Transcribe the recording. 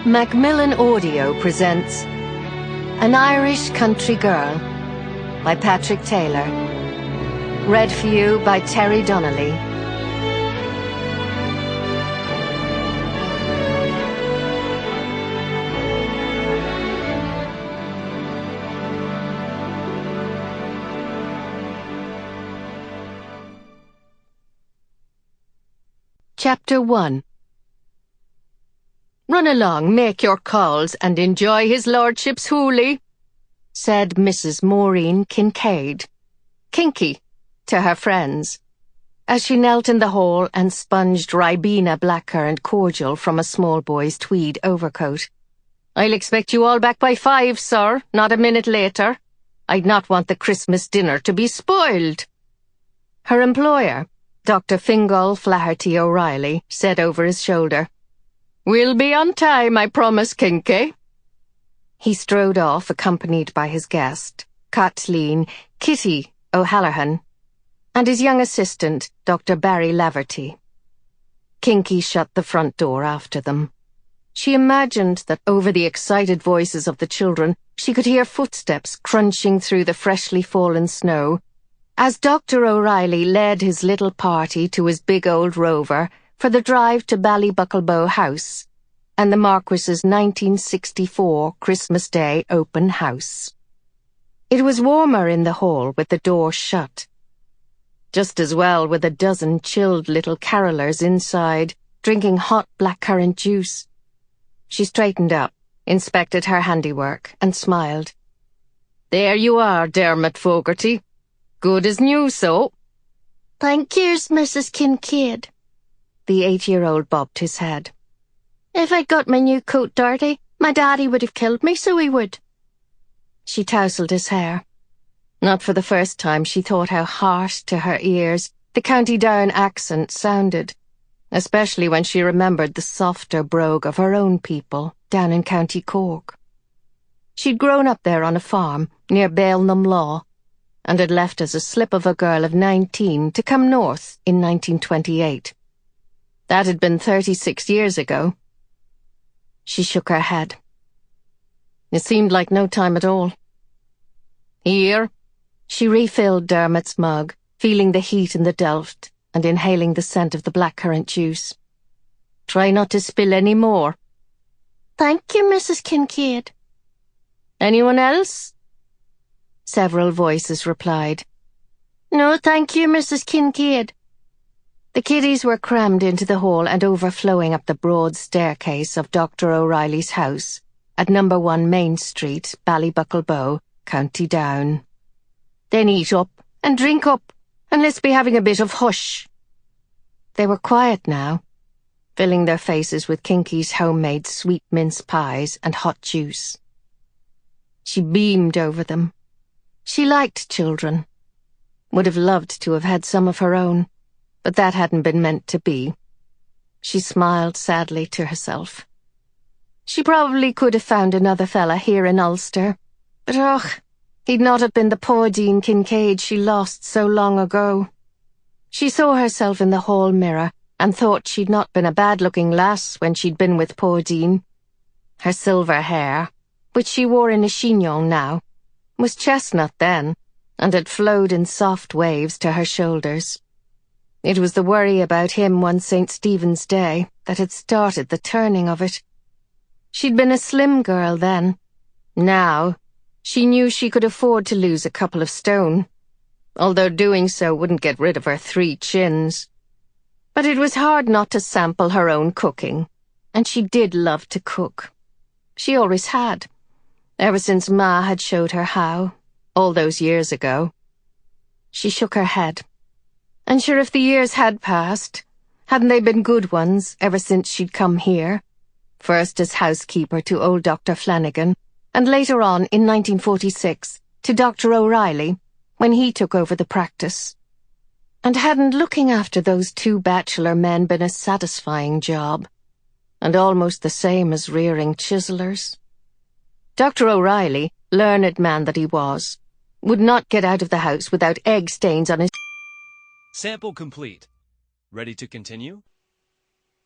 Macmillan Audio presents An Irish Country Girl by Patrick Taylor. Read for you by Terry Donnelly. Chapter 1. "Run along, make your calls, and enjoy his lordship's hoolie," said Mrs. Maureen Kincaid, Kinky, to her friends, as she knelt in the hall and sponged Ribena blackcurrant cordial from a small boy's tweed overcoat. "I'll expect you all back by 5, sir, not a minute later. I'd not want the Christmas dinner to be spoiled." Her employer, Dr. Fingal Flaherty O'Reilly, said over his shoulder, "We'll be on time, I promise, Kinky." He strode off, accompanied by his guest, Kathleen Kitty O'Halloran, and his young assistant, Dr. Barry Laverty. Kinky shut the front door after them. She imagined that over the excited voices of the children she could hear footsteps crunching through the freshly fallen snow as Dr. O'Reilly led his little party to his big old rover for the drive to Ballybucklebo House and the Marquis's 1964 Christmas Day open house. It was warmer in the hall with the door shut. Just as well with a dozen chilled little carolers inside, drinking hot blackcurrant juice. She straightened up, inspected her handiwork, and smiled. "There you are, Dermot Fogarty. Good as new, so." "Thank yous, Mrs. Kincaid." The 8-year-old bobbed his head. "If I'd got my new coat dirty, my daddy would have killed me, so he would." She tousled his hair. Not for the first time she thought how harsh to her ears the County Down accent sounded, especially when she remembered the softer brogue of her own people down in County Cork. She'd grown up there on a farm near Balnumlaw, and had left as a slip of a girl of 19 to come north in 1928. That had been 36 years ago. She shook her head. It seemed like no time at all. "Here." She refilled Dermot's mug, feeling the heat in the delft and inhaling the scent of the blackcurrant juice. "Try not to spill any more." "Thank you, Mrs. Kincaid." "Anyone else?" Several voices replied. "No, thank you, Mrs. Kincaid." The kiddies were crammed into the hall and overflowing up the broad staircase of Dr. O'Reilly's house at No. 1 Main Street, Ballybucklebo, County Down. "Then eat up and drink up, and let's be having a bit of hush." They were quiet now, filling their faces with Kinky's homemade sweet mince pies and hot juice. She beamed over them. She liked children. Would have loved to have had some of her own, but that hadn't been meant to be. She smiled sadly to herself. She probably could have found another fella here in Ulster, but he'd not have been the Pauline Kincaid she lost so long ago. She saw herself in the hall mirror and thought she'd not been a bad-looking lass when she'd been with Pauline. Her silver hair, which she wore in a chignon now, was chestnut then, and had flowed in soft waves to her shoulders. It was the worry about him one St. Stephen's Day that had started the turning of it. She'd been a slim girl then. Now, she knew she could afford to lose a couple of stone, although doing so wouldn't get rid of her 3 chins. But it was hard not to sample her own cooking, and she did love to cook. She always had, ever since Ma had showed her how, all those years ago. She shook her head. And sure, if the years had passed, hadn't they been good ones ever since she'd come here? First as housekeeper to old Dr. Flanagan, and later on, in 1946, to Dr. O'Reilly, when he took over the practice. And hadn't looking after those 2 bachelor men been a satisfying job, and almost the same as rearing chisellers? Dr. O'Reilly, learned man that he was, would not get out of the house without egg stains on his... Sample complete. Ready to continue?